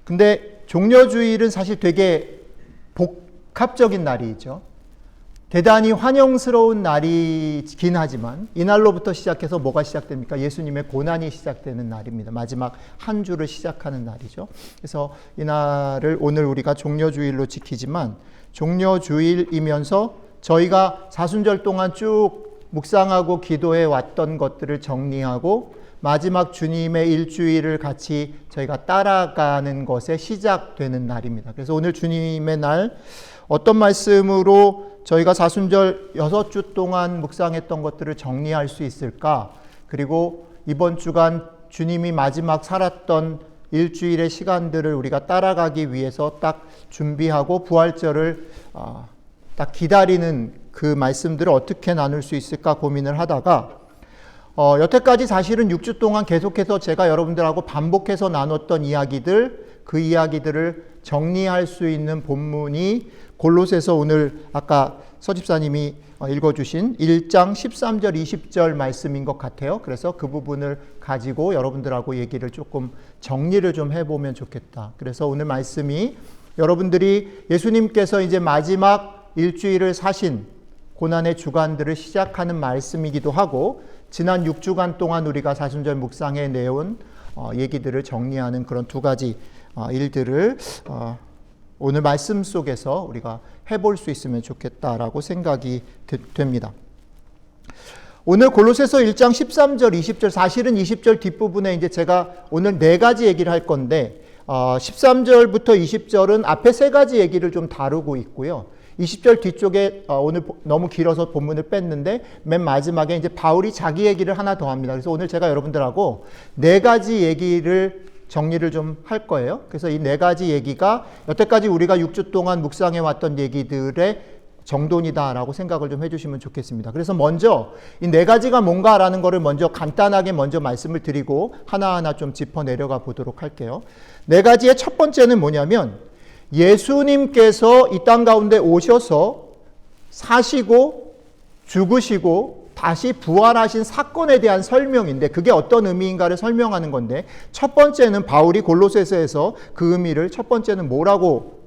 근데 종려주일은 사실 되게 복합적인 날이죠. 대단히 환영스러운 날이긴 하지만 이날로부터 시작해서 뭐가 시작됩니까? 예수님의 고난이 시작되는 날입니다. 마지막 한 주를 시작하는 날이죠. 그래서 이날을 오늘 우리가 종려주일로 지키지만 종려주일이면서 저희가 사순절 동안 쭉 묵상하고 기도해 왔던 것들을 정리하고 마지막 주님의 일주일을 같이 저희가 따라가는 것에 시작되는 날입니다. 그래서 오늘 주님의 날 어떤 말씀으로 저희가 사순절 6주 동안 묵상했던 것들을 정리할 수 있을까? 그리고 이번 주간 주님이 마지막 살았던 일주일의 시간들을 우리가 따라가기 위해서 딱 준비하고 부활절을 딱 기다리는 그 말씀들을 어떻게 나눌 수 있을까 고민을 하다가 여태까지 사실은 6주 동안 계속해서 제가 여러분들하고 반복해서 나눴던 이야기들, 그 이야기들을 정리할 수 있는 본문이 골로새서 오늘 아까 서집사님이 읽어주신 1장 13절 20절 말씀인 것 같아요. 그래서 그 부분을 가지고 여러분들하고 얘기를 조금 정리를 좀 해보면 좋겠다. 그래서 오늘 말씀이 여러분들이 예수님께서 이제 마지막 일주일을 사신 고난의 주간들을 시작하는 말씀이기도 하고 지난 6주간 동안 우리가 사순절 묵상해 내온 얘기들을 정리하는 그런 두 가지 일들을 오늘 말씀 속에서 우리가 해볼 수 있으면 좋겠다라고 생각이 됩니다. 오늘 골로새서 1장 13절, 20절, 사실은 20절 뒷부분에 이제 제가 오늘 4가지 얘기를 할 건데 13절부터 20절은 앞에 3가지 얘기를 좀 다루고 있고요. 20절 뒤쪽에 오늘 너무 길어서 본문을 뺐는데 맨 마지막에 이제 바울이 자기 얘기를 하나 더 합니다. 그래서 오늘 제가 여러분들하고 4가지 얘기를 정리를 좀 할 거예요. 그래서 이 4가지 얘기가 여태까지 우리가 6주 동안 묵상해 왔던 얘기들의 정돈이다라고 생각을 좀 해주시면 좋겠습니다. 그래서 먼저 이 4가지가 뭔가라는 거를 먼저 간단하게 먼저 말씀을 드리고 하나하나 좀 짚어 내려가 보도록 할게요. 4가지의 첫 번째는 뭐냐면 예수님께서 이 땅 가운데 오셔서 사시고 죽으시고 다시 부활하신 사건에 대한 설명인데 그게 어떤 의미인가를 설명하는 건데 첫 번째는 바울이 골로새서에서 그 의미를 첫 번째는 뭐라고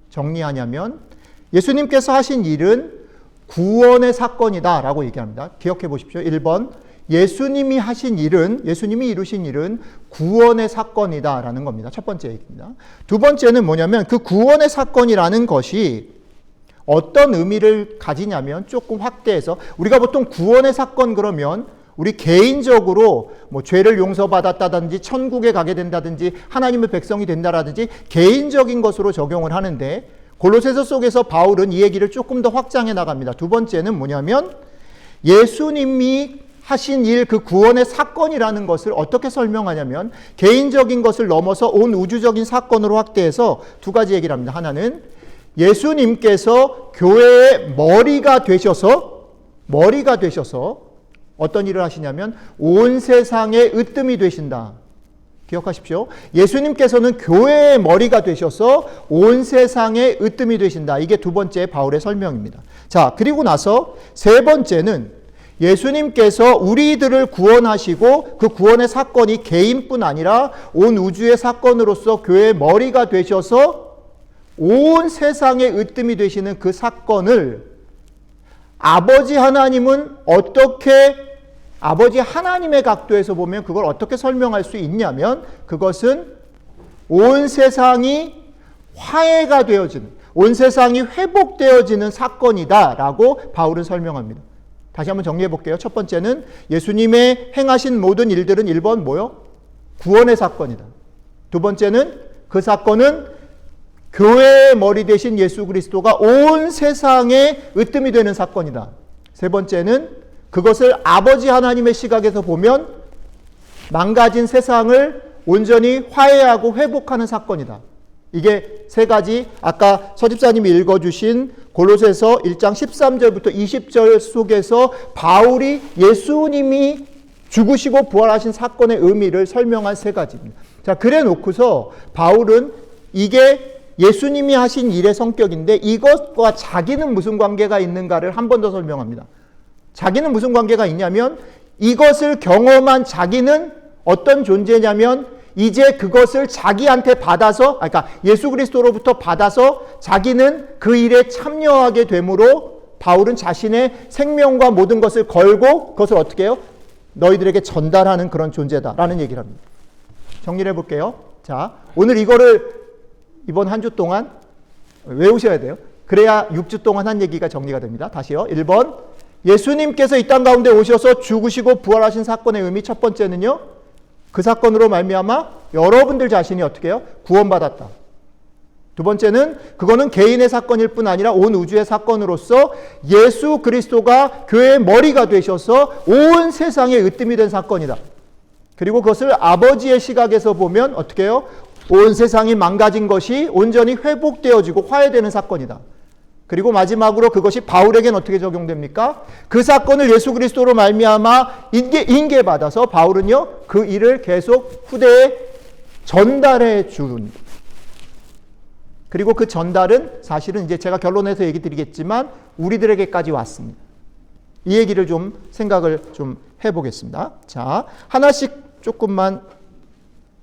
정리하냐면 예수님께서 하신 일은 구원의 사건이다 라고 얘기합니다. 기억해 보십시오. 1번 예수님이 하신 일은 예수님이 이루신 일은 구원의 사건이다 라는 겁니다. 첫 번째 얘기입니다. 두 번째는 뭐냐면 그 구원의 사건이라는 것이 어떤 의미를 가지냐면 조금 확대해서 우리가 보통 구원의 사건 그러면 우리 개인적으로 뭐 죄를 용서받았다든지 천국에 가게 된다든지 하나님의 백성이 된다라든지 개인적인 것으로 적용을 하는데 골로새서 속에서 바울은 이 얘기를 조금 더 확장해 나갑니다. 두 번째는 뭐냐면 예수님이 하신 일 그 구원의 사건이라는 것을 어떻게 설명하냐면 개인적인 것을 넘어서 온 우주적인 사건으로 확대해서 2가지 얘기를 합니다. 하나는 예수님께서 교회의 머리가 되셔서 어떤 일을 하시냐면 온 세상의 으뜸이 되신다. 기억하십시오. 예수님께서는 교회의 머리가 되셔서 온 세상의 으뜸이 되신다. 이게 2번째 바울의 설명입니다. 자, 그리고 나서 3번째는 예수님께서 우리들을 구원하시고 그 구원의 사건이 개인뿐 아니라 온 우주의 사건으로서 교회의 머리가 되셔서 온 세상의 으뜸이 되시는 그 사건을 아버지 하나님은 아버지 하나님의 각도에서 보면 그걸 어떻게 설명할 수 있냐면 그것은 온 세상이 화해가 되어지는, 온 세상이 회복되어지는 사건이다 라고 바울은 설명합니다. 다시 한번 정리해 볼게요. 첫 번째는 예수님의 행하신 모든 일들은 1번 뭐요? 구원의 사건이다. 두 번째는 그 사건은 교회의 머리 되신 예수 그리스도가 온 세상에 으뜸이 되는 사건이다. 세 번째는 그것을 아버지 하나님의 시각에서 보면 망가진 세상을 온전히 화해하고 회복하는 사건이다. 이게 3가지 아까 서집사님이 읽어주신 골로새서 1장 13절부터 20절 속에서 바울이 예수님이 죽으시고 부활하신 사건의 의미를 설명한 3가지입니다. 자, 그래 놓고서 바울은 이게 예수님이 하신 일의 성격인데 이것과 자기는 무슨 관계가 있는가를 한 번 더 설명합니다. 자기는 무슨 관계가 있냐면 이것을 경험한 자기는 어떤 존재냐면 이제 그것을 자기한테 받아서, 그러니까 예수 그리스도로부터 받아서 자기는 그 일에 참여하게 되므로 바울은 자신의 생명과 모든 것을 걸고 그것을 어떻게 해요? 너희들에게 전달하는 그런 존재다라는 얘기를 합니다. 정리를 해볼게요. 자, 오늘 이거를 이번 한 주 동안 외우셔야 돼요. 그래야 6주 동안 한 얘기가 정리가 됩니다. 다시요. 1번, 예수님께서 이 땅 가운데 오셔서 죽으시고 부활하신 사건의 의미 첫 번째는요, 그 사건으로 말미암아 여러분들 자신이 어떻게 해요? 구원받았다. 두 번째는 그거는 개인의 사건일 뿐 아니라 온 우주의 사건으로서 예수 그리스도가 교회의 머리가 되셔서 온 세상에 으뜸이 된 사건이다. 그리고 그것을 아버지의 시각에서 보면 어떻게 해요? 온 세상이 망가진 것이 온전히 회복되어지고 화해되는 사건이다. 그리고 마지막으로 그것이 바울에게는 어떻게 적용됩니까? 그 사건을 예수 그리스도로 말미암아 인계받아서 바울은요, 그 일을 계속 후대에 전달해 주는. 그리고 그 전달은 사실은 이제 제가 결론에서 얘기 드리겠지만 우리들에게까지 왔습니다. 이 얘기를 좀 생각을 좀 해보겠습니다. 자, 하나씩 조금만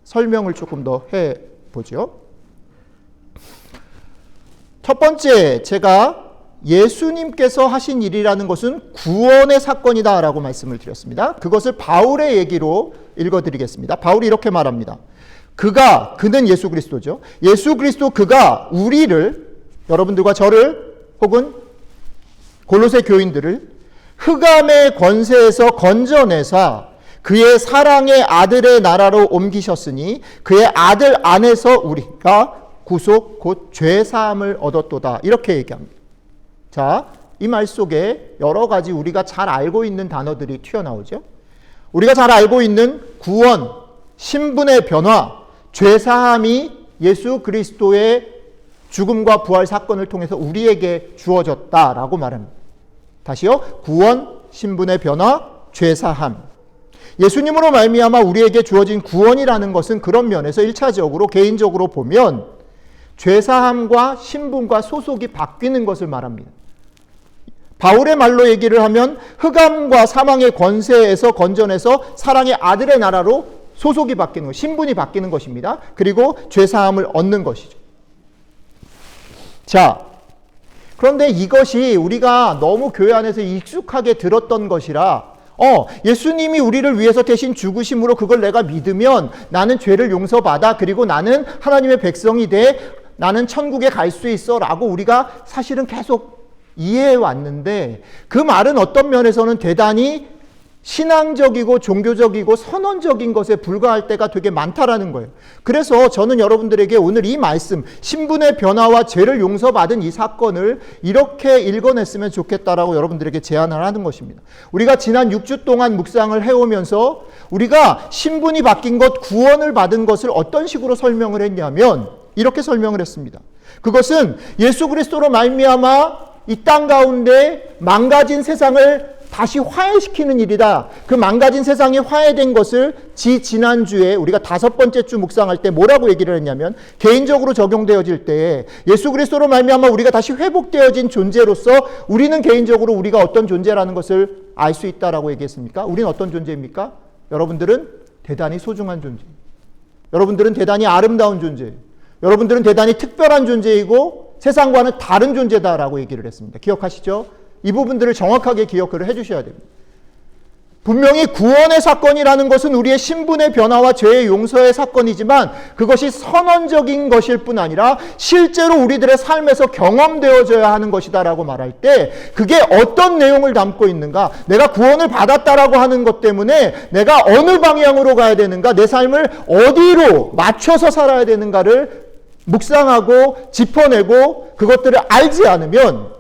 설명을 조금 더 해보죠. 첫 번째, 제가 예수님께서 하신 일이라는 것은 구원의 사건이다라고 말씀을 드렸습니다. 그것을 바울의 얘기로 읽어드리겠습니다. 바울이 이렇게 말합니다. 그는 예수 그리스도죠. 예수 그리스도 그가 우리를, 여러분들과 저를 혹은 골로새 교인들을 흑암의 권세에서 건져내사 그의 사랑의 아들의 나라로 옮기셨으니 그의 아들 안에서 우리가 구속 곧 죄사함을 얻었도다. 이렇게 얘기합니다. 자, 이 말 속에 여러 가지 우리가 잘 알고 있는 단어들이 튀어나오죠. 우리가 잘 알고 있는 구원, 신분의 변화, 죄사함이 예수 그리스도의 죽음과 부활 사건을 통해서 우리에게 주어졌다라고 말합니다. 다시요. 구원, 신분의 변화, 죄사함. 예수님으로 말미암아 우리에게 주어진 구원이라는 것은 그런 면에서 1차적으로 개인적으로 보면 죄사함과 신분과 소속이 바뀌는 것을 말합니다. 바울의 말로 얘기를 하면 흑암과 사망의 권세에서 건져내서 사랑의 아들의 나라로 소속이 바뀌는 것, 신분이 바뀌는 것입니다. 그리고 죄사함을 얻는 것이죠. 자, 그런데 이것이 우리가 너무 교회 안에서 익숙하게 들었던 것이라 예수님이 우리를 위해서 대신 죽으심으로 그걸 내가 믿으면 나는 죄를 용서받아, 그리고 나는 하나님의 백성이 돼, 나는 천국에 갈 수 있어 라고 우리가 사실은 계속 이해해 왔는데, 그 말은 어떤 면에서는 대단히 신앙적이고 종교적이고 선언적인 것에 불과할 때가 되게 많다라는 거예요. 그래서 저는 여러분들에게 오늘 이 말씀, 신분의 변화와 죄를 용서받은 이 사건을 이렇게 읽어냈으면 좋겠다라고 여러분들에게 제안을 하는 것입니다. 우리가 지난 6주 동안 묵상을 해오면서 우리가 신분이 바뀐 것, 구원을 받은 것을 어떤 식으로 설명을 했냐면 이렇게 설명을 했습니다. 그것은 예수 그리스도로 말미암아 이 땅 가운데 망가진 세상을 다시 화해시키는 일이다. 그 망가진 세상이 화해된 것을 지난주에 우리가 5번째 주 묵상할 때 뭐라고 얘기를 했냐면, 개인적으로 적용되어질 때에 예수 그리스도로 말미암아 우리가 다시 회복되어진 존재로서 우리는 개인적으로 우리가 어떤 존재라는 것을 알 수 있다라고 얘기했습니까? 우리는 어떤 존재입니까? 여러분들은 대단히 소중한 존재, 여러분들은 대단히 아름다운 존재, 여러분들은 대단히 특별한 존재이고 세상과는 다른 존재다라고 얘기를 했습니다. 기억하시죠? 이 부분들을 정확하게 기억을 해주셔야 됩니다. 분명히 구원의 사건이라는 것은 우리의 신분의 변화와 죄의 용서의 사건이지만 그것이 선언적인 것일 뿐 아니라 실제로 우리들의 삶에서 경험되어져야 하는 것이다라고 말할 때 그게 어떤 내용을 담고 있는가, 내가 구원을 받았다라고 하는 것 때문에 내가 어느 방향으로 가야 되는가, 내 삶을 어디로 맞춰서 살아야 되는가를 묵상하고 짚어내고 그것들을 알지 않으면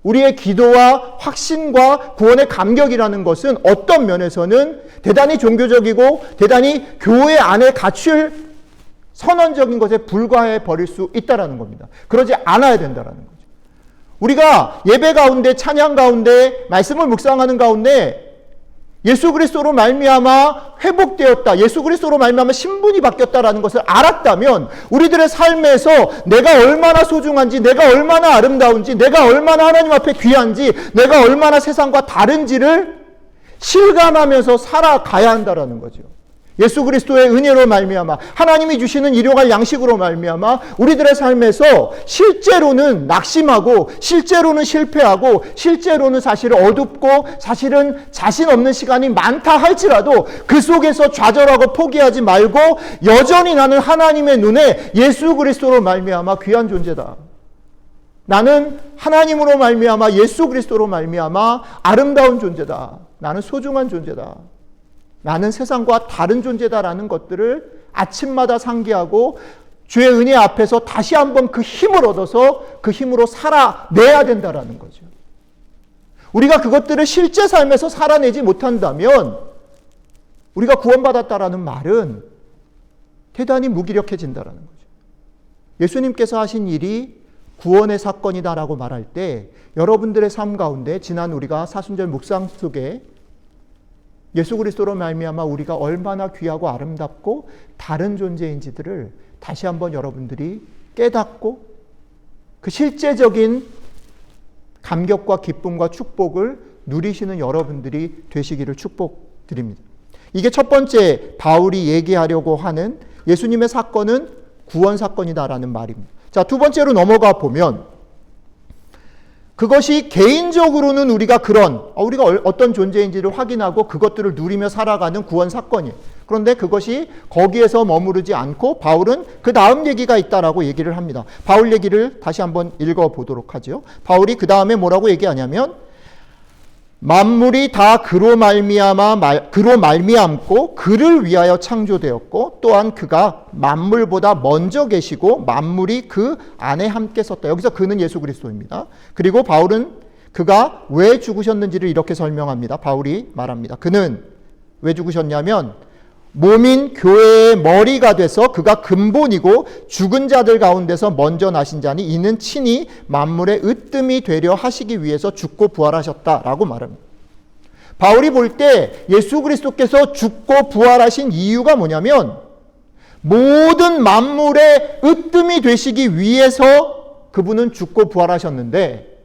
우리의 기도와 확신과 구원의 감격이라는 것은 어떤 면에서는 대단히 종교적이고 대단히 교회 안에 갖출 선언적인 것에 불과해 버릴 수 있다는 겁니다. 그러지 않아야 된다는 거죠. 우리가 예배 가운데, 찬양 가운데, 말씀을 묵상하는 가운데 예수 그리스도로 말미암아 회복되었다, 예수 그리스도로 말미암아 신분이 바뀌었다라는 것을 알았다면 우리들의 삶에서 내가 얼마나 소중한지, 내가 얼마나 아름다운지, 내가 얼마나 하나님 앞에 귀한지, 내가 얼마나 세상과 다른지를 실감하면서 살아가야 한다라는 거죠. 예수 그리스도의 은혜로 말미암아 하나님이 주시는 일용할 양식으로 말미암아 우리들의 삶에서 실제로는 낙심하고 실제로는 실패하고 실제로는 사실 어둡고 사실은 자신 없는 시간이 많다 할지라도 그 속에서 좌절하고 포기하지 말고 여전히 나는 하나님의 눈에 예수 그리스도로 말미암아 귀한 존재다. 나는 하나님으로 말미암아 예수 그리스도로 말미암아 아름다운 존재다. 나는 소중한 존재다. 나는 세상과 다른 존재다라는 것들을 아침마다 상기하고 주의 은혜 앞에서 다시 한번 그 힘을 얻어서 그 힘으로 살아내야 된다라는 거죠. 우리가 그것들을 실제 삶에서 살아내지 못한다면 우리가 구원받았다라는 말은 대단히 무기력해진다라는 거죠. 예수님께서 하신 일이 구원의 사건이다라고 말할 때 여러분들의 삶 가운데 지난 우리가 사순절 묵상 속에 예수 그리스도로 말미암아 우리가 얼마나 귀하고 아름답고 다른 존재인지들을 다시 한번 여러분들이 깨닫고 그 실제적인 감격과 기쁨과 축복을 누리시는 여러분들이 되시기를 축복드립니다. 이게 첫 번째 바울이 얘기하려고 하는 예수님의 사건은 구원 사건이다라는 말입니다. 자, 두 번째로 넘어가 보면 그것이 개인적으로는 우리가 우리가 어떤 존재인지를 확인하고 그것들을 누리며 살아가는 구원 사건이에요. 그런데 그것이 거기에서 머무르지 않고 바울은 그 다음 얘기가 있다라고 얘기를 합니다. 바울 얘기를 다시 한번 읽어보도록 하죠. 바울이 그 다음에 뭐라고 얘기하냐면 만물이 다 그로 말미암고 그를 위하여 창조되었고 또한 그가 만물보다 먼저 계시고 만물이 그 안에 함께 섰다. 여기서 그는 예수 그리스도입니다. 그리고 바울은 그가 왜 죽으셨는지를 이렇게 설명합니다. 바울이 말합니다. 그는 왜 죽으셨냐면 몸인 교회의 머리가 돼서 그가 근본이고 죽은 자들 가운데서 먼저 나신 자니 이는 친히 만물의 으뜸이 되려 하시기 위해서 죽고 부활하셨다라고 말합니다. 바울이 볼 때 예수 그리스도께서 죽고 부활하신 이유가 뭐냐면 모든 만물의 으뜸이 되시기 위해서 그분은 죽고 부활하셨는데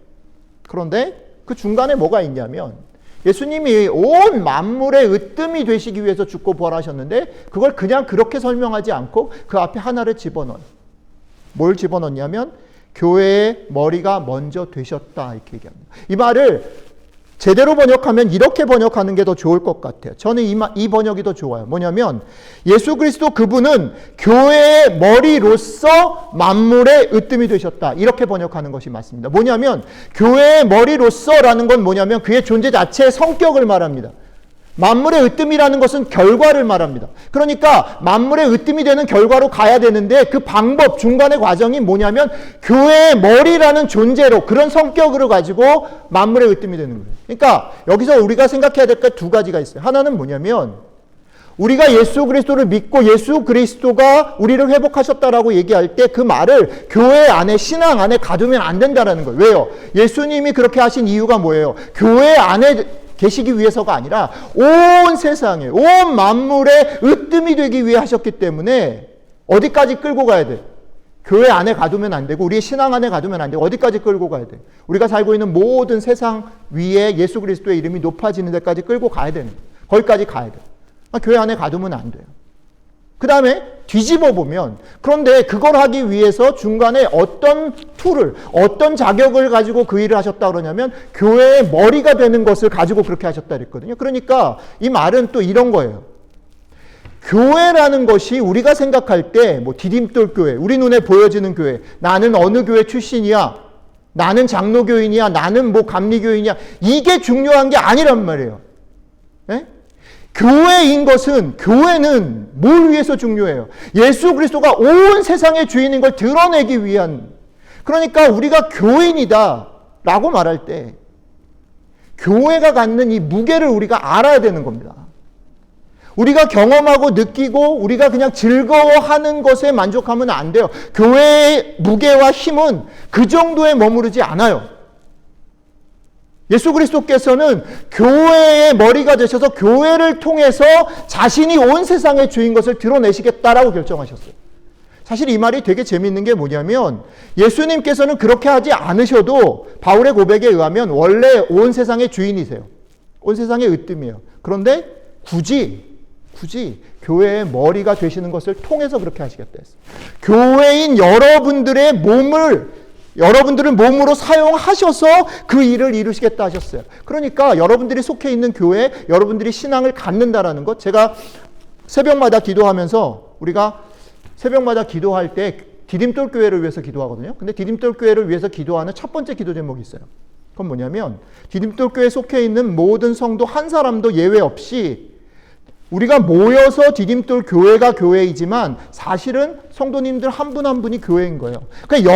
그런데 그 중간에 뭐가 있냐면 예수님이 온 만물의 으뜸이 되시기 위해서 죽고 부활하셨는데 그걸 그냥 그렇게 설명하지 않고 그 앞에 하나를 집어넣어요. 뭘 집어넣냐면 교회의 머리가 먼저 되셨다 이렇게 얘기합니다. 이 말을 제대로 번역하면 이렇게 번역하는 게 더 좋을 것 같아요. 저는 이 번역이 더 좋아요. 뭐냐면 예수 그리스도 그분은 교회의 머리로서 만물의 으뜸이 되셨다. 이렇게 번역하는 것이 맞습니다. 뭐냐면 교회의 머리로서라는 건 뭐냐면 그의 존재 자체의 성격을 말합니다. 만물의 으뜸이라는 것은 결과를 말합니다. 그러니까 만물의 으뜸이 되는 결과로 가야 되는데 그 방법, 중간의 과정이 뭐냐면 교회의 머리라는 존재로 그런 성격으로 가지고 만물의 으뜸이 되는 거예요. 그러니까 여기서 우리가 생각해야 될 게 두 가지가 있어요. 하나는 뭐냐면 우리가 예수 그리스도를 믿고 예수 그리스도가 우리를 회복하셨다라고 얘기할 때 그 말을 교회 안에 신앙 안에 가두면 안 된다라는 거예요. 왜요? 예수님이 그렇게 하신 이유가 뭐예요? 교회 안에 계시기 위해서가 아니라 온 세상에 온 만물의 으뜸이 되기 위해 하셨기 때문에 어디까지 끌고 가야 돼? 교회 안에 가두면 안 되고 우리의 신앙 안에 가두면 안 되고 어디까지 끌고 가야 돼? 우리가 살고 있는 모든 세상 위에 예수 그리스도의 이름이 높아지는 데까지 끌고 가야 되는 거예요. 거기까지 가야 돼. 교회 안에 가두면 안 돼요. 그 다음에 뒤집어 보면 그런데 그걸 하기 위해서 중간에 어떤 툴을 어떤 자격을 가지고 그 일을 하셨다 그러냐면 교회의 머리가 되는 것을 가지고 그렇게 하셨다 그랬거든요. 그러니까 이 말은 또 이런 거예요. 교회라는 것이 우리가 생각할 때 뭐 디딤돌 교회, 우리 눈에 보여지는 교회, 나는 어느 교회 출신이야, 나는 장로교인이야, 나는 뭐 감리교인이야, 이게 중요한 게 아니란 말이에요. 네? 교회인 것은 교회는 뭘 위해서 중요해요? 예수 그리스도가 온 세상의 주인인 걸 드러내기 위한. 그러니까 우리가 교인이다 라고 말할 때 교회가 갖는 이 무게를 우리가 알아야 되는 겁니다. 우리가 경험하고 느끼고 우리가 그냥 즐거워하는 것에 만족하면 안 돼요. 교회의 무게와 힘은 그 정도에 머무르지 않아요. 예수 그리스도께서는 교회의 머리가 되셔서 교회를 통해서 자신이 온 세상의 주인 것을 드러내시겠다라고 결정하셨어요. 사실 이 말이 되게 재밌는 게 뭐냐면 예수님께서는 그렇게 하지 않으셔도 바울의 고백에 의하면 원래 온 세상의 주인이세요. 온 세상의 으뜸이에요. 그런데 굳이 굳이 교회의 머리가 되시는 것을 통해서 그렇게 하시겠다 했어요. 교회인 여러분들의 여러분들을 몸으로 사용하셔서 그 일을 이루시겠다 하셨어요. 그러니까 여러분들이 속해 있는 교회, 여러분들이 신앙을 갖는다라는 것, 제가 새벽마다 기도하면서 우리가 새벽마다 기도할 때 디딤돌 교회를 위해서 기도하거든요. 근데 디딤돌 교회를 위해서 기도하는 첫 번째 기도 제목이 있어요. 그건 뭐냐면 디딤돌 교회에 속해 있는 모든 성도 한 사람도 예외 없이 우리가 모여서 디딤돌 교회가 교회이지만 사실은 성도님들 한 분 한 분이 교회인 거예요. 그러니까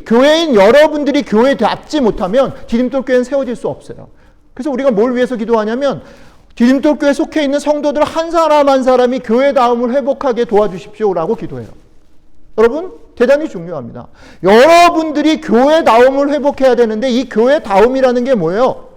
교회인 여러분들이 교회답지 못하면 디딤돌 교회는 세워질 수 없어요. 그래서 우리가 뭘 위해서 기도하냐면 디딤돌 교회에 속해 있는 성도들 한 사람 한 사람이 교회다움을 회복하게 도와주십시오라고 기도해요. 여러분, 대단히 중요합니다. 여러분들이 교회다움을 회복해야 되는데 이 교회다움이라는 게 뭐예요?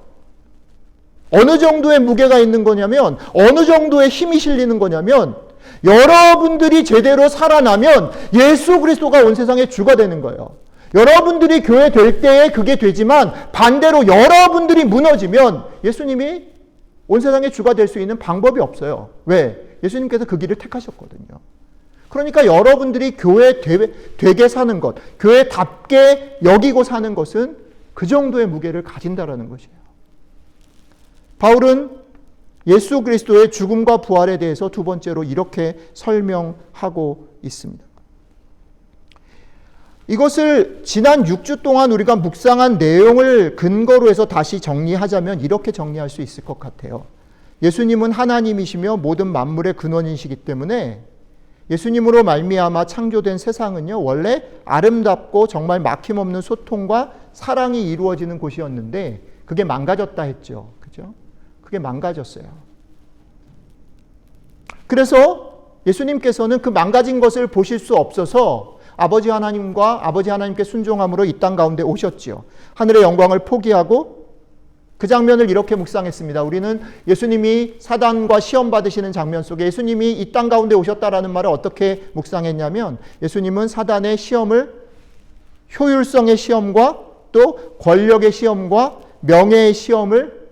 어느 정도의 무게가 있는 거냐면, 어느 정도의 힘이 실리는 거냐면, 여러분들이 제대로 살아나면 예수 그리스도가 온 세상의 주가 되는 거예요. 여러분들이 교회 될 때에 그게 되지만 반대로 여러분들이 무너지면 예수님이 온 세상의 주가 될 수 있는 방법이 없어요. 왜? 예수님께서 그 길을 택하셨거든요. 그러니까 여러분들이 교회 되게 사는 것, 교회답게 여기고 사는 것은 그 정도의 무게를 가진다라는 것이에요. 바울은 예수 그리스도의 죽음과 부활에 대해서 두 번째로 이렇게 설명하고 있습니다. 이것을 지난 6주 동안 우리가 묵상한 내용을 근거로 해서 다시 정리하자면 이렇게 정리할 수 있을 것 같아요. 예수님은 하나님이시며 모든 만물의 근원이시기 때문에 예수님으로 말미암아 창조된 세상은요, 원래 아름답고 정말 막힘없는 소통과 사랑이 이루어지는 곳이었는데 그게 망가졌다 했죠. 그죠? 그게 망가졌어요. 그래서 예수님께서는 그 망가진 것을 보실 수 없어서 아버지 하나님께 순종함으로 이 땅 가운데 오셨지요. 하늘의 영광을 포기하고 그 장면을 이렇게 묵상했습니다. 우리는 예수님이 사단과 시험 받으시는 장면 속에 예수님이 이 땅 가운데 오셨다라는 말을 어떻게 묵상했냐면 예수님은 사단의 시험을 효율성의 시험과 또 권력의 시험과 명예의 시험을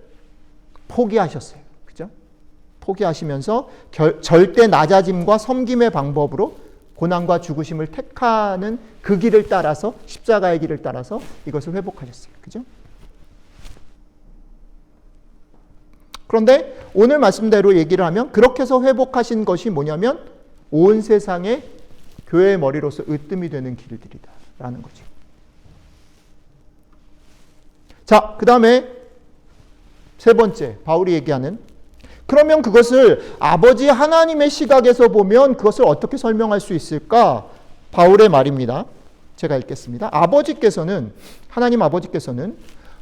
포기하셨어요. 그죠? 포기하시면서 절대 낮아짐과 섬김의 방법으로 고난과 죽으심을 택하는 그 길을 따라서 십자가의 길을 따라서 이것을 회복하셨어요. 그죠? 그런데 오늘 말씀대로 얘기를 하면 그렇게 해서 회복하신 것이 뭐냐면 온 세상의 교회의 머리로서 으뜸이 되는 길들이다라는 거죠. 자, 그 다음에 세 번째 바울이 얘기하는 그러면 그것을 아버지 하나님의 시각에서 보면 그것을 어떻게 설명할 수 있을까? 바울의 말입니다. 제가 읽겠습니다. 하나님 아버지께서는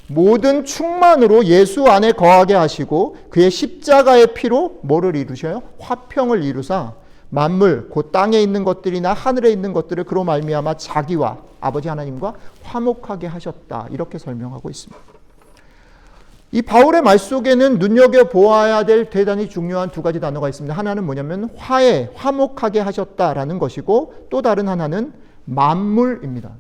모든 충만으로 예수 안에 거하게 하시고 그의 십자가의 피로 뭐를 이루셔요? 화평을 이루사 만물 곧 땅에 있는 것들이나 하늘에 있는 것들을 그로 말미암아 자기와 아버지 하나님과 화목하게 하셨다. 이렇게 설명하고 있습니다. 이 바울의 말 속에는 눈여겨보아야 될 대단히 중요한 두 가지 단어가 있습니다. 하나는 뭐냐면 화목하게 하셨다라는 것이고 또 다른 하나는 만물입니다.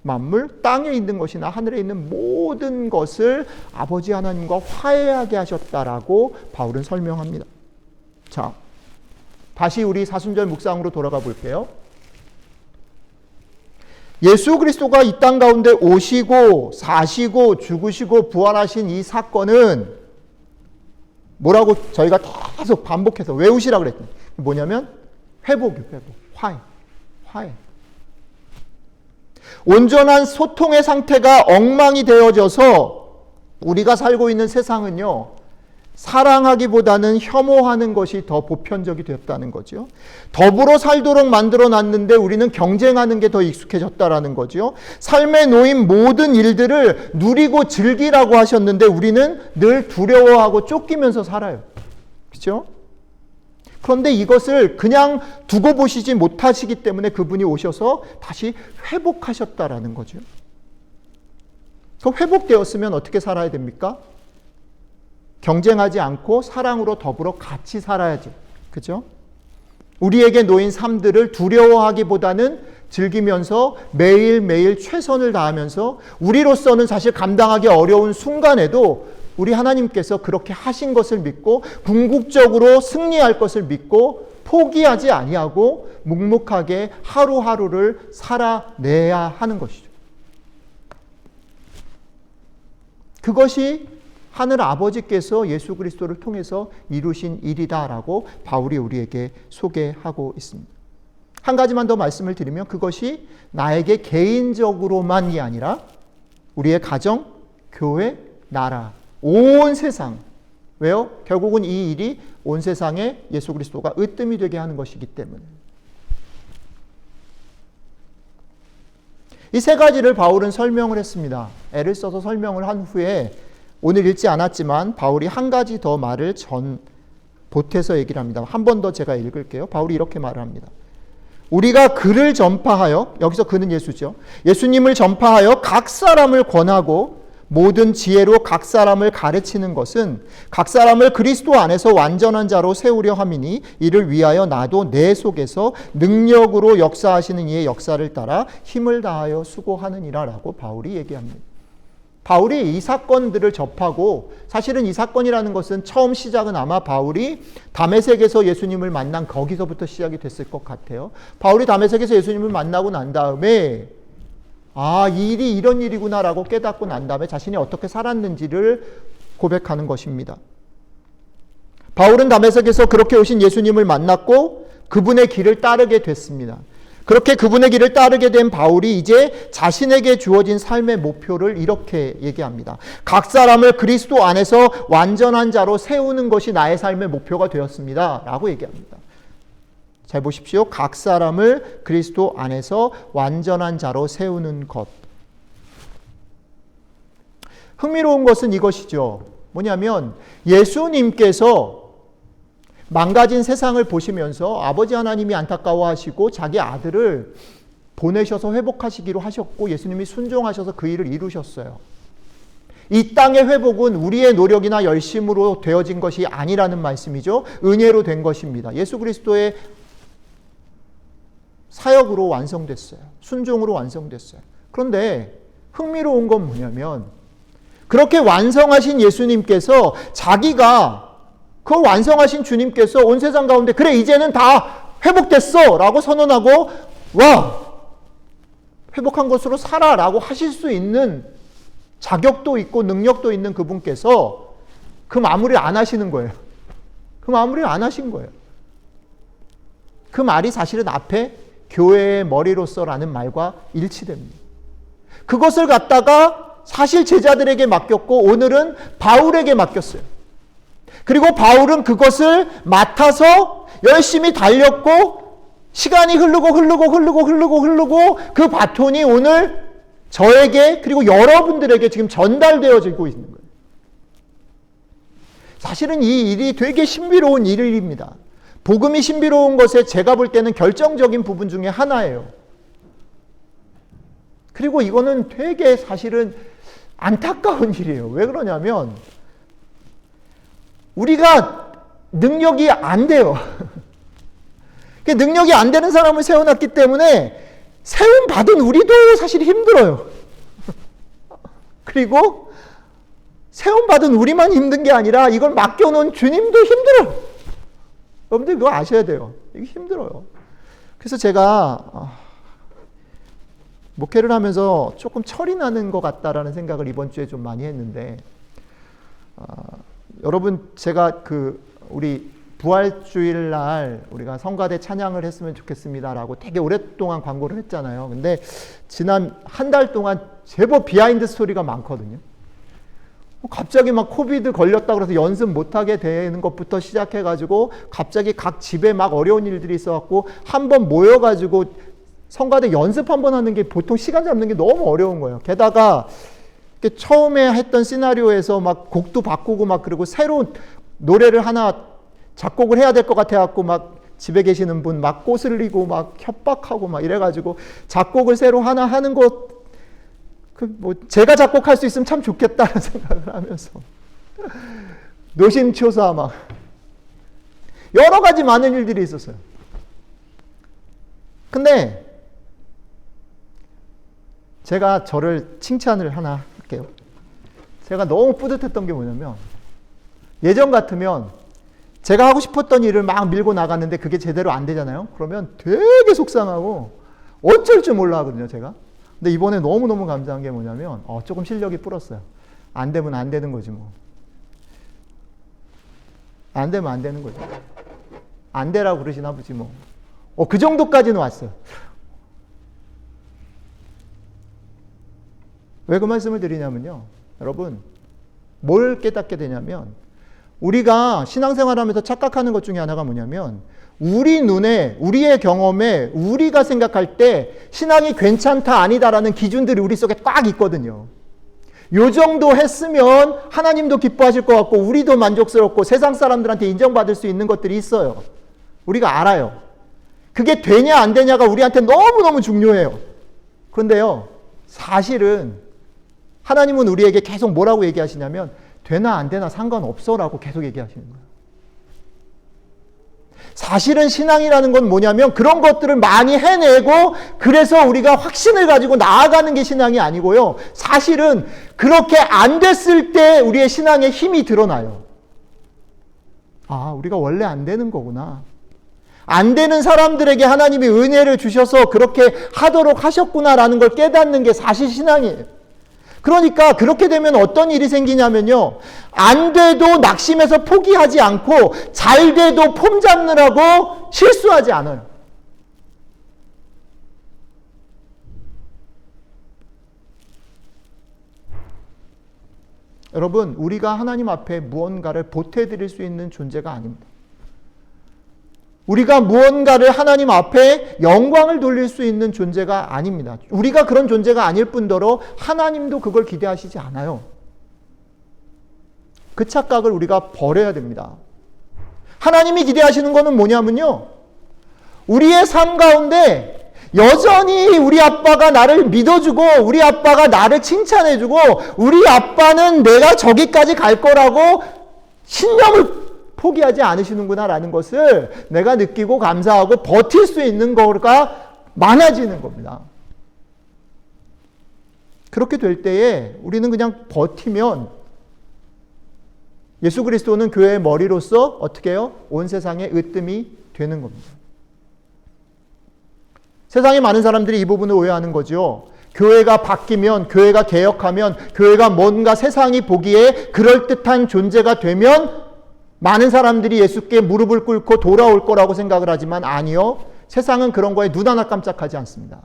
만물, 땅에 있는 것이나 하늘에 있는 모든 것을 아버지 하나님과 화해하게 하셨다라고 바울은 설명합니다. 자, 다시 우리 사순절 묵상으로 돌아가 볼게요. 예수 그리스도가 이 땅 가운데 오시고 사시고 죽으시고 부활하신 이 사건은 뭐라고 저희가 계속 반복해서 외우시라고 그랬더니 뭐냐면 회복이에요. 화해. 온전한 소통의 상태가 엉망이 되어져서 우리가 살고 있는 세상은요, 사랑하기보다는 혐오하는 것이 더 보편적이 되었다는 거죠. 더불어 살도록 만들어놨는데 우리는 경쟁하는 게 더 익숙해졌다라는 거죠. 삶에 놓인 모든 일들을 누리고 즐기라고 하셨는데 우리는 늘 두려워하고 쫓기면서 살아요. 그렇죠? 그런데 이것을 그냥 두고 보시지 못하시기 때문에 그분이 오셔서 다시 회복하셨다라는 거죠. 그 회복되었으면 어떻게 살아야 됩니까? 경쟁하지 않고 사랑으로 더불어 같이 살아야죠. 그죠? 우리에게 놓인 삶들을 두려워하기보다는 즐기면서 매일매일 최선을 다하면서 우리로서는 사실 감당하기 어려운 순간에도 우리 하나님께서 그렇게 하신 것을 믿고 궁극적으로 승리할 것을 믿고 포기하지 아니하고 묵묵하게 하루하루를 살아내야 하는 것이죠. 그것이 하늘 아버지께서 예수 그리스도를 통해서 이루신 일이다라고 바울이 우리에게 소개하고 있습니다. 한 가지만 더 말씀을 드리면 그것이 나에게 개인적으로만이 아니라 우리의 가정, 교회, 나라, 온 세상. 왜요? 결국은 이 일이 온 세상에 예수 그리스도가 으뜸이 되게 하는 것이기 때문에. 이 세 가지를 바울은 설명을 했습니다. 애를 써서 설명을 한 후에 오늘 읽지 않았지만 바울이 한 가지 더 말을 보태서 얘기를 합니다. 한 번 더 제가 읽을게요. 바울이 이렇게 말을 합니다. 우리가 그를 전파하여, 여기서 그는 예수죠. 예수님을 전파하여 각 사람을 권하고 모든 지혜로 각 사람을 가르치는 것은 각 사람을 그리스도 안에서 완전한 자로 세우려 함이니 이를 위하여 나도 내 속에서 능력으로 역사하시는 이의 역사를 따라 힘을 다하여 수고하느니라 라고 바울이 얘기합니다. 바울이 이 사건들을 접하고 사실은 이 사건이라는 것은 처음 시작은 아마 바울이 다메섹에서 예수님을 만난 거기서부터 시작이 됐을 것 같아요. 바울이 다메섹에서 예수님을 만나고 난 다음에 이 일이 이런 일이구나라고 깨닫고 난 다음에 자신이 어떻게 살았는지를 고백하는 것입니다. 바울은 다메섹에서 그렇게 오신 예수님을 만났고 그분의 길을 따르게 됐습니다. 그렇게 그분의 길을 따르게 된 바울이 이제 자신에게 주어진 삶의 목표를 이렇게 얘기합니다. 각 사람을 그리스도 안에서 완전한 자로 세우는 것이 나의 삶의 목표가 되었습니다. 라고 얘기합니다. 잘 보십시오. 각 사람을 그리스도 안에서 완전한 자로 세우는 것. 흥미로운 것은 이것이죠. 뭐냐면 예수님께서 망가진 세상을 보시면서 아버지 하나님이 안타까워하시고 자기 아들을 보내셔서 회복하시기로 하셨고 예수님이 순종하셔서 그 일을 이루셨어요. 이 땅의 회복은 우리의 노력이나 열심으로 되어진 것이 아니라는 말씀이죠. 은혜로 된 것입니다. 예수 그리스도의 사역으로 완성됐어요. 순종으로 완성됐어요. 그런데 흥미로운 건 뭐냐면 그렇게 완성하신 예수님께서 자기가 그 완성하신 주님께서 온 세상 가운데 그래 이제는 다 회복됐어 라고 선언하고 와 회복한 것으로 살아 라고 하실 수 있는 자격도 있고 능력도 있는 그분께서 그 마무리를 안 하시는 거예요. 그 마무리를 안 하신 거예요. 그 말이 사실은 앞에 교회의 머리로서라는 말과 일치됩니다. 그것을 갖다가 사실 제자들에게 맡겼고 오늘은 바울에게 맡겼어요. 그리고 바울은 그것을 맡아서 열심히 달렸고 시간이 흐르고 그 바톤이 오늘 저에게 그리고 여러분들에게 지금 전달되어지고 있는 거예요. 사실은 이 일이 되게 신비로운 일입니다. 복음이 신비로운 것에 제가 볼 때는 결정적인 부분 중에 하나예요. 그리고 이거는 되게 사실은 안타까운 일이에요. 왜 그러냐면 우리가 능력이 안 돼요. 능력이 안 되는 사람을 세워놨기 때문에 세움받은 우리도 사실 힘들어요. 그리고 세움받은 우리만 힘든 게 아니라 이걸 맡겨놓은 주님도 힘들어요. 여러분들 그거 아셔야 돼요. 이게 힘들어요. 그래서 제가 목회를 하면서 조금 철이 나는 것 같다라는 생각을 이번 주에 좀 많이 했는데 여러분 제가 우리 부활주일 날 우리가 성가대 찬양을 했으면 좋겠습니다라고 되게 오랫동안 광고를 했잖아요. 근데 지난 한 달 동안 제법 비하인드 스토리가 많거든요. 갑자기 막 코비드 걸렸다 그래서 연습 못하게 되는 것부터 시작해가지고 갑자기 각 집에 막 어려운 일들이 있어갖고 한번 모여가지고 성가대 연습 한번 하는 게 보통 시간 잡는 게 너무 어려운 거예요. 게다가 처음에 했던 시나리오에서 막 곡도 바꾸고 막 그리고 새로운 노래를 하나 작곡을 해야 될 것 같아갖고 막 집에 계시는 분 막 꼬슬리고 막 협박하고 막 이래가지고 작곡을 새로 하나 하는 것 제가 작곡할 수 있으면 참 좋겠다는 생각을 하면서 노심초사 막 여러 가지 많은 일들이 있었어요. 근데 제가 저를 칭찬을 하나 할게요. 제가 너무 뿌듯했던 게 뭐냐면, 예전 같으면 제가 하고 싶었던 일을 막 밀고 나갔는데 그게 제대로 안 되잖아요. 그러면 되게 속상하고 어쩔 줄 몰라 하거든요, 제가. 근데 이번에 너무너무 감사한 게 뭐냐면 조금 실력이 불었어요. 안 되면 안 되는 거지 뭐. 안 되면 안 되는 거죠. 안 되라고 그러시나 보지 뭐. 그 정도까지는 왔어요. 왜 그 말씀을 드리냐면요. 여러분, 뭘 깨닫게 되냐면, 우리가 신앙생활하면서 착각하는 것 중에 하나가 뭐냐면, 우리 눈에, 우리의 경험에, 우리가 생각할 때 신앙이 괜찮다 아니다라는 기준들이 우리 속에 꽉 있거든요. 요 정도 했으면 하나님도 기뻐하실 것 같고 우리도 만족스럽고 세상 사람들한테 인정받을 수 있는 것들이 있어요. 우리가 알아요. 그게 되냐 안 되냐가 우리한테 너무너무 중요해요. 그런데요, 사실은 하나님은 우리에게 계속 뭐라고 얘기하시냐면, 되나 안 되나 상관없어라고 계속 얘기하시는 거예요. 사실은 신앙이라는 건 뭐냐면 그런 것들을 많이 해내고 그래서 우리가 확신을 가지고 나아가는 게 신앙이 아니고요. 사실은 그렇게 안 됐을 때 우리의 신앙의 힘이 드러나요. 아, 우리가 원래 안 되는 거구나. 안 되는 사람들에게 하나님이 은혜를 주셔서 그렇게 하도록 하셨구나라는 걸 깨닫는 게 사실 신앙이에요. 그러니까 그렇게 되면 어떤 일이 생기냐면요, 안 돼도 낙심해서 포기하지 않고 잘 돼도 폼 잡느라고 실수하지 않아요. 여러분, 우리가 하나님 앞에 무언가를 보태드릴 수 있는 존재가 아닙니다. 우리가 무언가를 하나님 앞에 영광을 돌릴 수 있는 존재가 아닙니다. 우리가 그런 존재가 아닐 뿐더러 하나님도 그걸 기대하시지 않아요. 그 착각을 우리가 버려야 됩니다. 하나님이 기대하시는 것은 뭐냐면요, 우리의 삶 가운데 여전히 우리 아빠가 나를 믿어주고 우리 아빠가 나를 칭찬해주고 우리 아빠는 내가 저기까지 갈 거라고 신념을 포기하지 않으시는구나라는 것을 내가 느끼고 감사하고 버틸 수 있는 거가 많아지는 겁니다. 그렇게 될 때에 우리는 그냥 버티면 예수 그리스도는 교회의 머리로서 어떻게 해요? 온 세상의 으뜸이 되는 겁니다. 세상에 많은 사람들이 이 부분을 오해하는 거죠. 교회가 바뀌면, 교회가 개혁하면, 교회가 뭔가 세상이 보기에 그럴듯한 존재가 되면 많은 사람들이 예수께 무릎을 꿇고 돌아올 거라고 생각을 하지만 아니요. 세상은 그런 거에 눈 하나 깜짝하지 않습니다.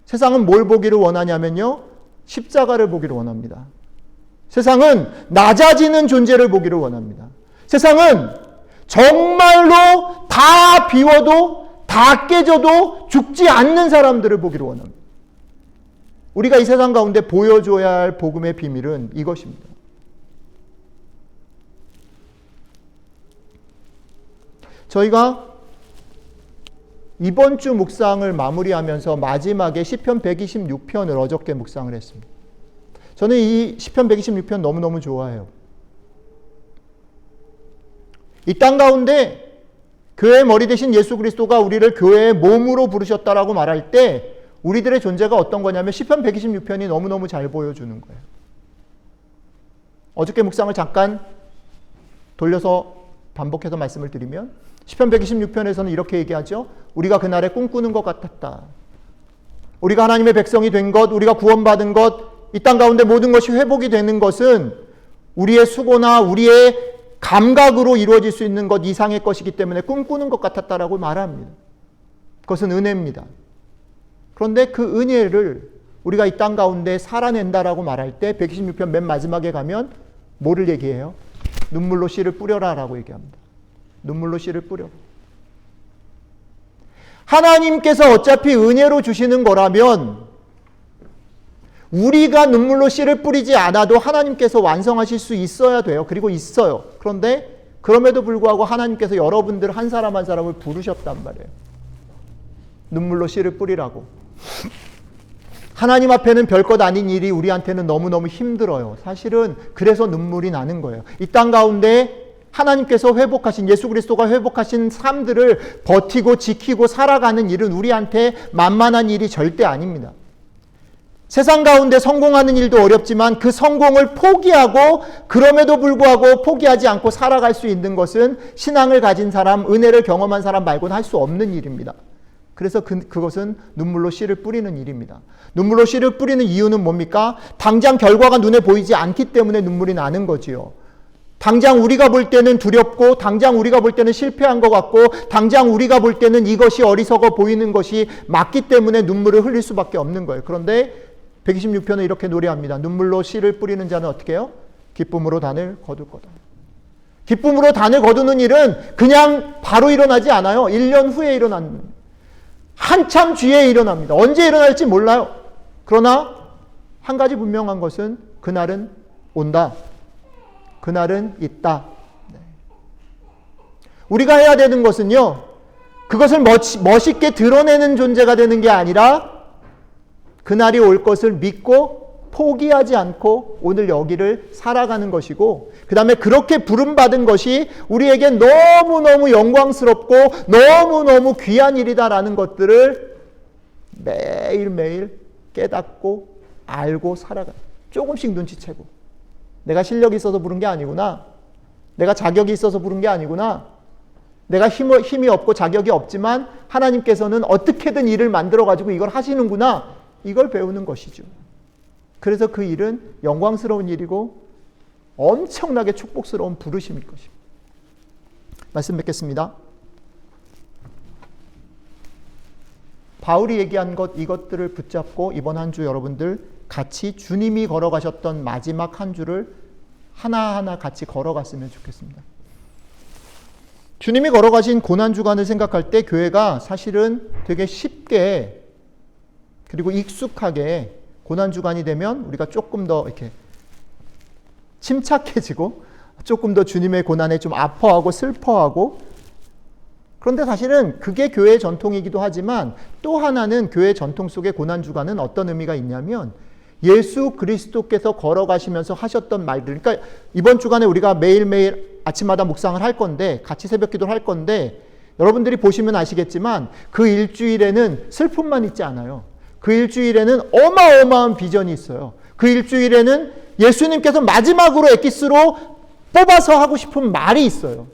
세상은 뭘 보기를 원하냐면요, 십자가를 보기를 원합니다. 세상은 낮아지는 존재를 보기를 원합니다. 세상은 정말로 다 비워도 다 깨져도 죽지 않는 사람들을 보기를 원합니다. 우리가 이 세상 가운데 보여줘야 할 복음의 비밀은 이것입니다. 저희가 이번 주 묵상을 마무리하면서 마지막에 시편 126편을 어저께 묵상을 했습니다. 저는 이 시편 126편 너무너무 좋아해요. 이 땅 가운데 교회의 머리 되신 예수 그리스도가 우리를 교회의 몸으로 부르셨다라고 말할 때 우리들의 존재가 어떤 거냐면 시편 126편이 너무너무 잘 보여주는 거예요. 어저께 묵상을 잠깐 돌려서 반복해서 말씀을 드리면 시편 126편에서는 이렇게 얘기하죠. 우리가 그날에 꿈꾸는 것 같았다. 우리가 하나님의 백성이 된 것, 우리가 구원받은 것, 이 땅 가운데 모든 것이 회복이 되는 것은 우리의 수고나 우리의 감각으로 이루어질 수 있는 것 이상의 것이기 때문에 꿈꾸는 것 같았다라고 말합니다. 그것은 은혜입니다. 그런데 그 은혜를 우리가 이 땅 가운데 살아낸다라고 말할 때 126편 맨 마지막에 가면 뭐를 얘기해요? 눈물로 씨를 뿌려라라고 얘기합니다. 눈물로 씨를 뿌려. 하나님께서 어차피 은혜로 주시는 거라면 우리가 눈물로 씨를 뿌리지 않아도 하나님께서 완성하실 수 있어야 돼요. 그리고 있어요. 그런데 그럼에도 불구하고 하나님께서 여러분들 한 사람 한 사람을 부르셨단 말이에요. 눈물로 씨를 뿌리라고. 하나님 앞에는 별것 아닌 일이 우리한테는 너무너무 힘들어요. 사실은 그래서 눈물이 나는 거예요. 이 땅 가운데 하나님께서 회복하신, 예수 그리스도가 회복하신 삶들을 버티고 지키고 살아가는 일은 우리한테 만만한 일이 절대 아닙니다. 세상 가운데 성공하는 일도 어렵지만 그 성공을 포기하고 그럼에도 불구하고 포기하지 않고 살아갈 수 있는 것은 신앙을 가진 사람, 은혜를 경험한 사람 말고는 할 수 없는 일입니다. 그래서 그것은 눈물로 씨를 뿌리는 일입니다. 눈물로 씨를 뿌리는 이유는 뭡니까? 당장 결과가 눈에 보이지 않기 때문에 눈물이 나는 거지요. 당장 우리가 볼 때는 두렵고, 당장 우리가 볼 때는 실패한 것 같고, 당장 우리가 볼 때는 이것이 어리석어 보이는 것이 맞기 때문에 눈물을 흘릴 수밖에 없는 거예요. 그런데 126편은 이렇게 노래합니다. 눈물로 씨를 뿌리는 자는 어떻게 해요? 기쁨으로 단을 거둘 거다. 기쁨으로 단을 거두는 일은 그냥 바로 일어나지 않아요. 1년 후에 일어납니다. 한참 뒤에 일어납니다. 언제 일어날지 몰라요. 그러나 한 가지 분명한 것은 그날은 온다. 그날은 있다. 우리가 해야 되는 것은요, 그것을 멋있게 드러내는 존재가 되는 게 아니라 그날이 올 것을 믿고 포기하지 않고 오늘 여기를 살아가는 것이고, 그 다음에 그렇게 부름받은 것이 우리에게 너무너무 영광스럽고 너무너무 귀한 일이다라는 것들을 매일매일 깨닫고 알고 살아가는, 조금씩 눈치채고, 내가 실력이 있어서 부른 게 아니구나, 내가 자격이 있어서 부른 게 아니구나, 내가 힘이 없고 자격이 없지만 하나님께서는 어떻게든 일을 만들어가지고 이걸 하시는구나, 이걸 배우는 것이죠. 그래서 그 일은 영광스러운 일이고 엄청나게 축복스러운 부르심일 것입니다. 말씀 뵙겠습니다. 바울이 얘기한 이것들을 붙잡고 이번 한 주 여러분들 같이 주님이 걸어가셨던 마지막 한 주를 하나하나 같이 걸어갔으면 좋겠습니다. 주님이 걸어가신 고난주간을 생각할 때 교회가 사실은 되게 쉽게 그리고 익숙하게 고난주간이 되면 우리가 조금 더 이렇게 침착해지고 조금 더 주님의 고난에 좀 아파하고 슬퍼하고, 그런데 사실은 그게 교회의 전통이기도 하지만 또 하나는 교회 전통 속의 고난주간은 어떤 의미가 있냐면 예수 그리스도께서 걸어가시면서 하셨던 말들, 그러니까 이번 주간에 우리가 매일매일 아침마다 묵상을 할 건데, 같이 새벽 기도를 할 건데, 여러분들이 보시면 아시겠지만 그 일주일에는 슬픔만 있지 않아요. 그 일주일에는 어마어마한 비전이 있어요. 그 일주일에는 예수님께서 마지막으로 엑기스로 뽑아서 하고 싶은 말이 있어요.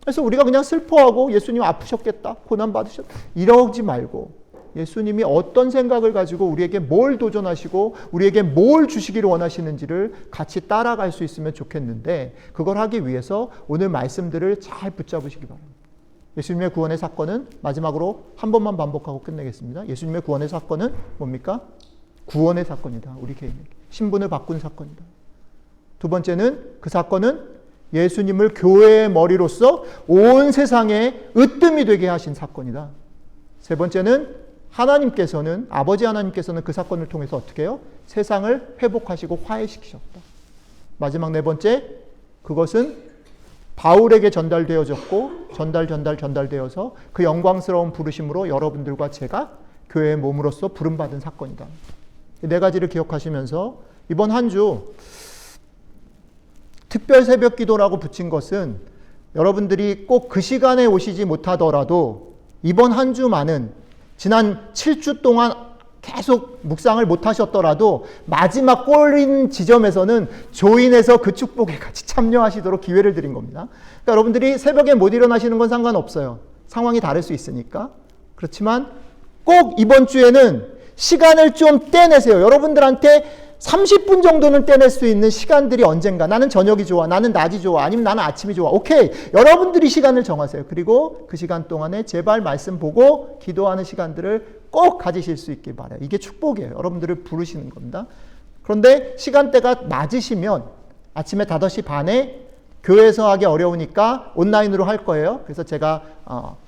그래서 우리가 그냥 슬퍼하고 예수님 아프셨겠다, 고난받으셨다 이러지 말고 예수님이 어떤 생각을 가지고 우리에게 뭘 도전하시고 우리에게 뭘 주시기를 원하시는지를 같이 따라갈 수 있으면 좋겠는데, 그걸 하기 위해서 오늘 말씀들을 잘 붙잡으시기 바랍니다. 예수님의 구원의 사건은, 마지막으로 한 번만 반복하고 끝내겠습니다. 예수님의 구원의 사건은 뭡니까? 구원의 사건이다. 우리 개인에게 신분을 바꾼 사건이다. 두 번째는 그 사건은 예수님을 교회의 머리로서 온 세상에 으뜸이 되게 하신 사건이다. 세 번째는 하나님께서는, 아버지 하나님께서는 그 사건을 통해서 어떻게 해요? 세상을 회복하시고 화해시키셨다. 마지막 네 번째, 그것은 바울에게 전달되어졌고 전달되어서 그 영광스러운 부르심으로 여러분들과 제가 교회의 몸으로서 부름받은 사건이다. 이 네 가지를 기억하시면서 이번 한 주 특별 새벽 기도라고 붙인 것은 여러분들이 꼭 그 시간에 오시지 못하더라도 이번 한 주만은, 지난 7주 동안 계속 묵상을 못하셨더라도 마지막 골인 지점에서는 조인해서 그 축복에 같이 참여하시도록 기회를 드린 겁니다. 그러니까 여러분들이 새벽에 못 일어나시는 건 상관없어요. 상황이 다를 수 있으니까. 그렇지만 꼭 이번 주에는 시간을 좀 떼내세요. 여러분들한테 30분 정도는 떼낼 수 있는 시간들이 언젠가, 나는 저녁이 좋아, 나는 낮이 좋아, 아니면 나는 아침이 좋아. 오케이, 여러분들이 시간을 정하세요. 그리고 그 시간 동안에 제발 말씀 보고 기도하는 시간들을 꼭 가지실 수 있길 바라요. 이게 축복이에요. 여러분들을 부르시는 겁니다. 그런데 시간대가 맞으시면 아침에 5시 반에 교회에서 하기 어려우니까 온라인으로 할 거예요. 그래서 제가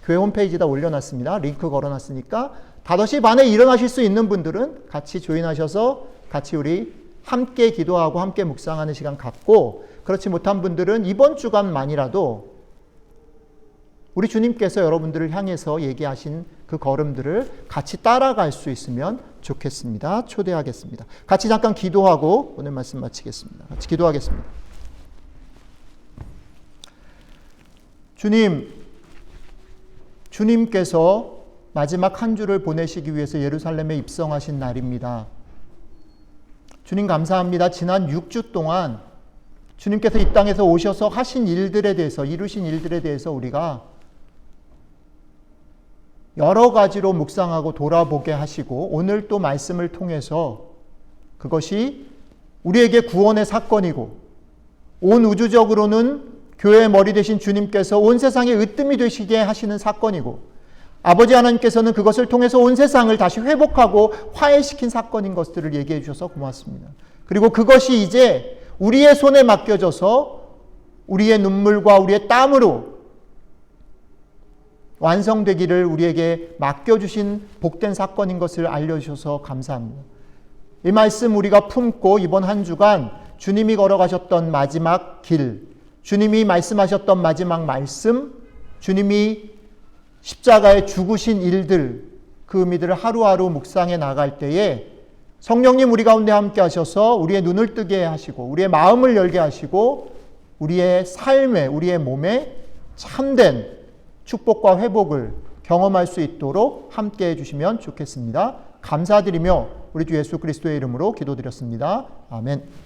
교회 홈페이지에다 올려놨습니다. 링크 걸어놨으니까 5시 반에 일어나실 수 있는 분들은 같이 조인하셔서 같이 우리 함께 기도하고 함께 묵상하는 시간 갖고, 그렇지 못한 분들은 이번 주간만이라도 우리 주님께서 여러분들을 향해서 얘기하신 그 걸음들을 같이 따라갈 수 있으면 좋겠습니다. 초대하겠습니다. 같이 잠깐 기도하고 오늘 말씀 마치겠습니다. 같이 기도하겠습니다. 주님께서 마지막 한 주를 보내시기 위해서 예루살렘에 입성하신 날입니다. 주님 감사합니다. 지난 6주 동안 주님께서 이 땅에서 오셔서 하신 일들에 대해서, 이루신 일들에 대해서 우리가 여러 가지로 묵상하고 돌아보게 하시고, 오늘 또 말씀을 통해서 그것이 우리에게 구원의 사건이고, 온 우주적으로는 교회의 머리 되신 주님께서 온 세상에 으뜸이 되시게 하시는 사건이고, 아버지 하나님께서는 그것을 통해서 온 세상을 다시 회복하고 화해시킨 사건인 것들을 얘기해 주셔서 고맙습니다. 그리고 그것이 이제 우리의 손에 맡겨져서 우리의 눈물과 우리의 땀으로 완성되기를 우리에게 맡겨주신 복된 사건인 것을 알려주셔서 감사합니다. 이 말씀 우리가 품고 이번 한 주간 주님이 걸어가셨던 마지막 길, 주님이 말씀하셨던 마지막 말씀, 주님이 십자가에 죽으신 일들, 그 의미들을 하루하루 묵상해 나갈 때에 성령님 우리 가운데 함께 하셔서 우리의 눈을 뜨게 하시고 우리의 마음을 열게 하시고 우리의 삶에, 우리의 몸에 참된 축복과 회복을 경험할 수 있도록 함께 해주시면 좋겠습니다. 감사드리며 우리 주 예수 그리스도의 이름으로 기도드렸습니다. 아멘.